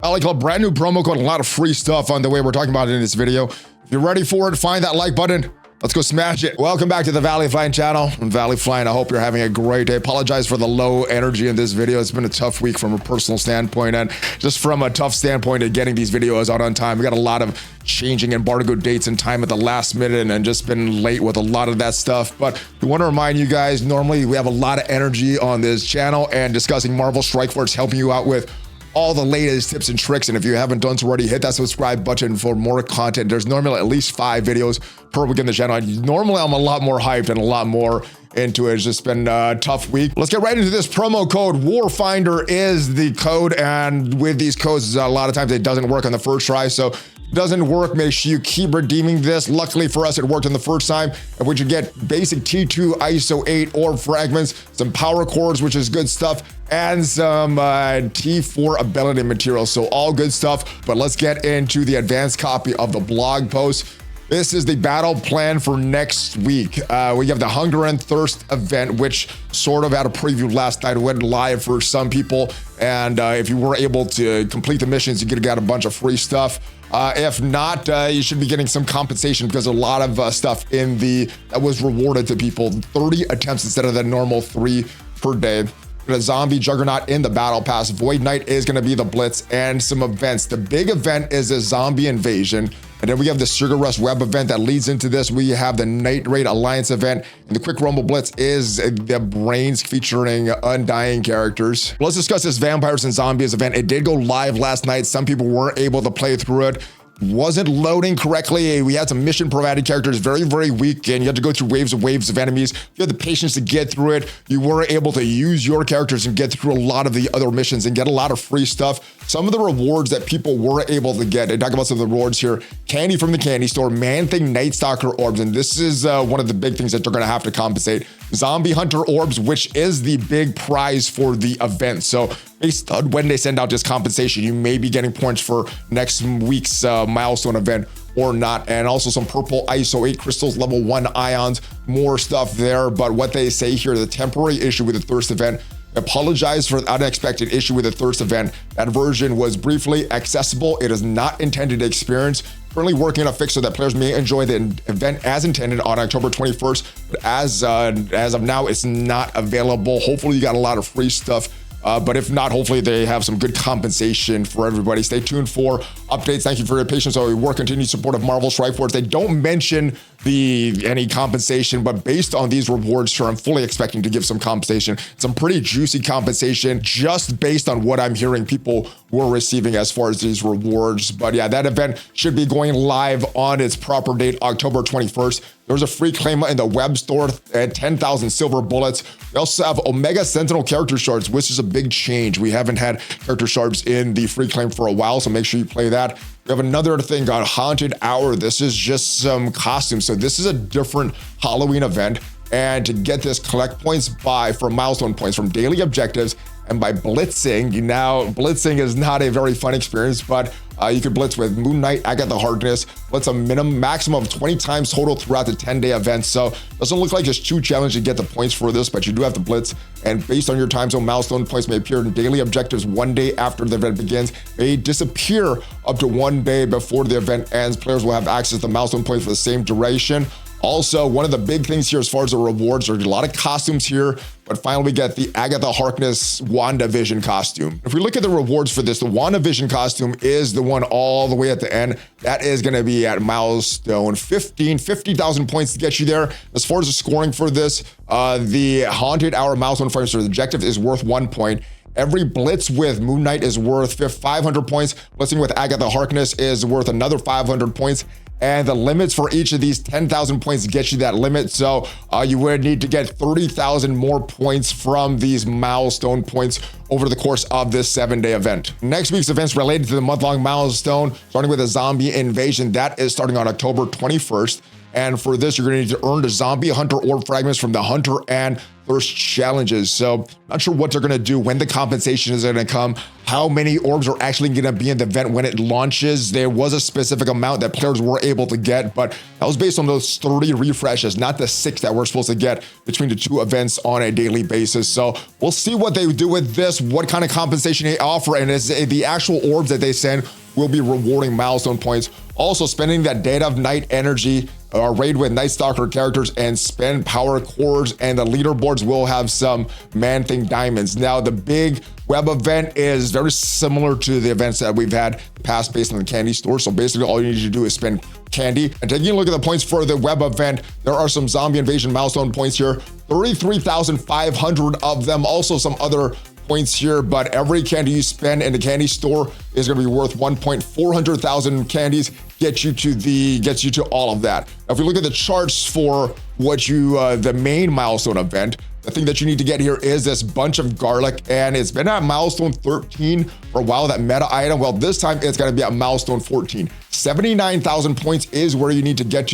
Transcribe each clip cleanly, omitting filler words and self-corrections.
I like a brand new promo code, a lot of free stuff on the way we're talking about it in this video. If you're ready for it, find that like button. Let's go smash it. Welcome back to the ValleyFlyin channel. I'm ValleyFlyin. I hope you're having a great day. Apologize for the low energy in this video. It's been a tough week from a personal standpoint and just from a tough standpoint of getting these videos out on time. We got a lot of changing embargo dates and time at the last minute and just been late with a lot of that stuff. But we want to remind you guys, normally we have a lot of energy on this channel and discussing Marvel Strike Force, helping you out with all the latest tips and tricks. And if you haven't done so already, hit that subscribe button for more content. There's normally at least 5 videos per week on the channel. Normally I'm a lot more hyped and a lot more into it. It's just been a tough week. Let's get right into this promo code. Warfinder is the code, and with these codes, a lot of times it doesn't work on the first try. So doesn't work, make sure you keep redeeming this. Luckily for us, it worked on the first time, and we should get basic T2 ISO 8 orb fragments, some power cores, which is good stuff, and some T4 ability materials. So all good stuff, but let's get into the advanced copy of the blog post. This is the battle plan for next week. We have the Hunger and Thirst event, which sort of had a preview last night. It went live for some people, and if you were able to complete the missions, you could get a bunch of free stuff. If not, you should be getting some compensation because a lot of stuff in that was rewarded to people. 30 attempts instead of the normal 3 per day. A zombie juggernaut in the battle pass. Void Knight is going to be the blitz and some events. The big event is a zombie invasion. And then we have the Sugar Rush web event that leads into this. We have the Night Raid Alliance event. And the Quick Rumble Blitz is the brains featuring undying characters. Let's discuss this Vampires and Zombies event. It did go live last night. Some people weren't able to play through it. Wasn't loading correctly. We had some mission provided characters, very, very weak, and you had to go through waves of enemies. If you had the patience to get through it, you were able to use your characters and get through a lot of the other missions and get a lot of free stuff. Some of the rewards that people were able to get, and talk about some of the rewards here: candy from the candy store, Man-Thing Night Stalker orbs, and this is one of the big things that they're going to have to compensate. Zombie Hunter orbs, which is the big prize for the event. So based on when they send out this compensation, you may be getting points for next week's milestone event or not. And also some purple ISO 8 crystals, level 1 ions, more stuff there. But what they say here, the temporary issue with the Thirst event, apologize for the unexpected issue with the Thirst event. That version was briefly accessible. It is not intended to experience. Currently working on a fix so that players may enjoy the event as intended on October 21st. But as of now, it's not available. Hopefully you got a lot of free stuff. But if not, hopefully they have some good compensation for everybody. Stay tuned for updates. Thank you for your patience. So we continued support of Marvel Strike Force. They don't mention any compensation, but based on these rewards, sure, I'm fully expecting to give some compensation, some pretty juicy compensation, just based on what I'm hearing people were receiving as far as these rewards. But yeah, that event should be going live on its proper date, October 21st. There's a free claim in the web store at 10,000 silver bullets. We also have Omega Sentinel character shards, which is a big change. We haven't had character shards in the free claim for a while, so make sure you play that. We have another thing called Haunted Hour. This is just some costumes. So this is a different Halloween event. And to get this, collect points for milestone points from daily objectives and by blitzing. Now, blitzing is not a very fun experience, but you could blitz with Moon Knight, Agatha Harkness. Blitz a maximum of 20 times total throughout the 10-day event. So doesn't look like it's too challenging to get the points for this, but you do have to blitz. And based on your time zone, milestone points may appear in daily objectives 1 day after the event begins, may disappear up to 1 day before the event ends. Players will have access to milestone points for the same duration. Also, one of the big things here as far as the rewards, there's a lot of costumes here, but finally we get the Agatha Harkness WandaVision costume. If we look at the rewards for this, the WandaVision costume is the one all the way at the end. That is going to be at milestone 50,000 points to get you there. As far as the scoring for this, the Haunted Hour milestone for the objective is worth 1 point. Every blitz with Moon Knight is worth 500 points. Blitzing with Agatha Harkness is worth another 500 points. And the limits for each of these 10,000 points get you that limit. So you would need to get 30,000 more points from these milestone points over the course of this 7-day event. Next week's events related to the month-long milestone, starting with a zombie invasion. That is starting on October 21st. And for this, you're going to need to earn the Zombie Hunter orb fragments from the Hunter and thirst challenges. So not sure what they're going to do, when the compensation is going to come, how many orbs are actually going to be in the event when it launches. There was a specific amount that players were able to get, but that was based on those 30 refreshes, not the 6 that we're supposed to get between the 2 events on a daily basis. So we'll see what they do with this, what kind of compensation they offer, and is the actual orbs that they send will be rewarding milestone points. Also, spending that Dead of Night energy, raid with Night Stalker characters, and spend power cores, and the leaderboards will have some Man-Thing diamonds. Now, the big web event is very similar to the events that we've had past based on the candy store. So basically, all you need to do is spend candy. And taking a look at the points for the web event, there are some zombie invasion milestone points here, 33,500 of them. Also, some other points here, but every candy you spend in the candy store is going to be worth 1,400,000 candies, gets you to all of that. Now, if you look at the charts for what the main milestone event, the thing that you need to get here is this bunch of garlic, and it's been at milestone 13 for a while, that meta item. Well, this time it's going to be at milestone 14. 79,000 points is where you need to get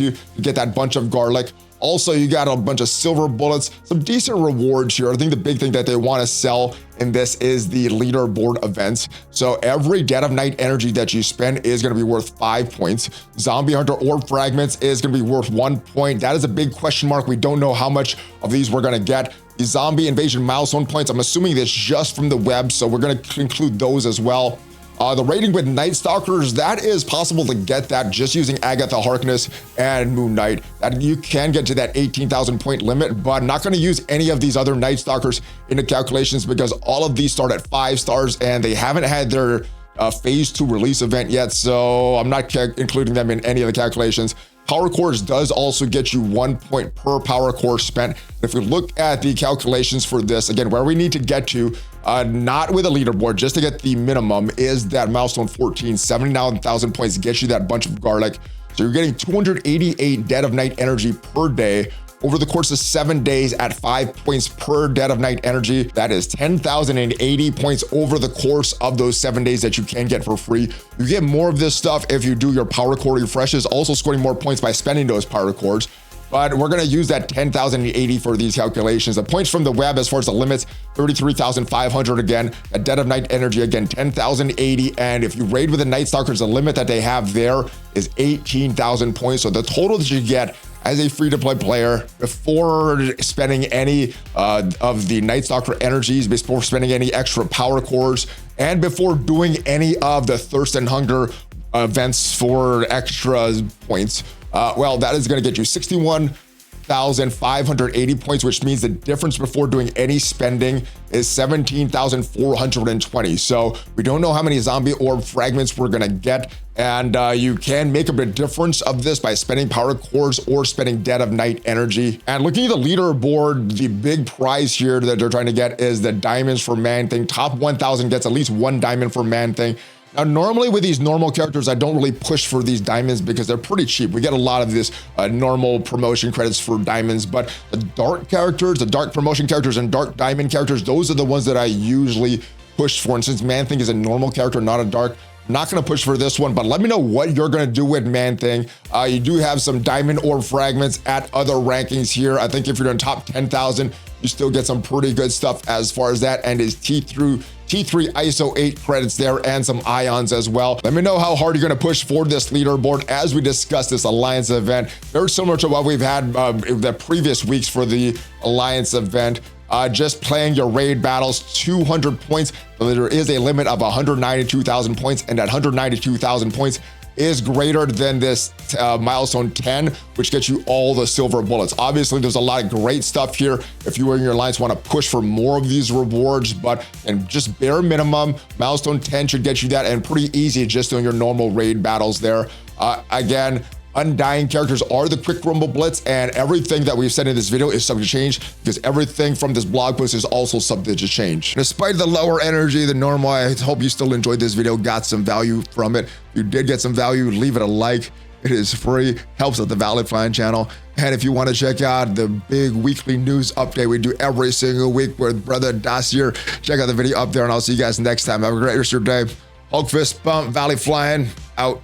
that bunch of garlic. Also, you got a bunch of silver bullets, some decent rewards here. I think the big thing that they want to sell in this is the leaderboard events. So every Dead of Night energy that you spend is going to be worth 5 points. Zombie Hunter orb fragments is going to be worth 1 point. That is a big question mark. We don't know how much of these we're going to get. The zombie invasion milestone points, I'm assuming this just from the web, so we're going to include those as well. The rating with Night Stalkers, that is possible to get that just using Agatha Harkness and Moon Knight. That you can get to that 18,000 point limit, but I'm not going to use any of these other Night Stalkers in the calculations because all of these start at 5 stars and they haven't had their phase 2 release event yet, so I'm not including them in any of the calculations. Power cores does also get you 1 point per power core spent. If we look at the calculations for this, again, where we need to get to, not with a leaderboard, just to get the minimum, is that milestone 14, 79,000 points gets you that bunch of garlic. So you're getting 288 Dead of Night energy per day over the course of 7 days at 5 points per Dead of Night energy. That is 10,080 points over the course of those 7 days that you can get for free. You get more of this stuff if you do your power core refreshes, also scoring more points by spending those power cores. But we're going to use that 10,080 for these calculations. The points from the web as far as the limits, 33,500 again. That Dead of Night energy again, 10,080. And if you raid with the Night Stalkers, the limit that they have there is 18,000 points. So the total that you get as a free-to-play player before spending any of the Night Stalker energies, before spending any extra power cores, and before doing any of the Thirst and Hunger events for extra points, well, that is going to get you 61,580 points, which means the difference before doing any spending is 17,420. So we don't know how many zombie orb fragments we're going to get. And you can make up a difference of this by spending power cores or spending Dead of Night energy. And looking at the leaderboard, the big prize here that they're trying to get is the diamonds for Man-Thing. Top 1,000 gets at least 1 diamond for Man-Thing. Now, normally with these normal characters, I don't really push for these diamonds because they're pretty cheap. We get a lot of this normal promotion credits for diamonds, but the dark characters, the dark promotion characters and dark diamond characters, those are the ones that I usually push for. And since Man-Thing is a normal character, not a dark, I'm not going to push for this one, but let me know what you're going to do with Man-Thing. You do have some diamond orb fragments at other rankings here. I think if you're in top 10,000, you still get some pretty good stuff as far as that, and is T3 ISO 8 credits there and some ions as well. Let me know how hard you're going to push for this leaderboard as we discuss this Alliance event. Very similar to what we've had the previous weeks for the Alliance event. Just playing your raid battles, 200 points. So there is a limit of 192,000 points, and that 192,000 points is greater than this milestone 10, which gets you all the silver bullets. Obviously, there's a lot of great stuff here if you and your alliance want to push for more of these rewards, but and just bare minimum, milestone 10 should get you that, and pretty easy just doing your normal raid battles there. Again, undying characters are the quick rumble blitz, and everything that we've said in this video is subject to change because everything from this blog post is also subject to change. Despite the lower energy than normal, I hope you still enjoyed this video, got some value from it. If you did get some value, leave it a like. It is free, helps out the ValleyFlyin channel. And if you want to check out the big weekly news update we do every single week with Brother Dacier, check out the video up there, and I'll see you guys next time. Have a great rest of your day. Hulk fist bump, ValleyFlyin out.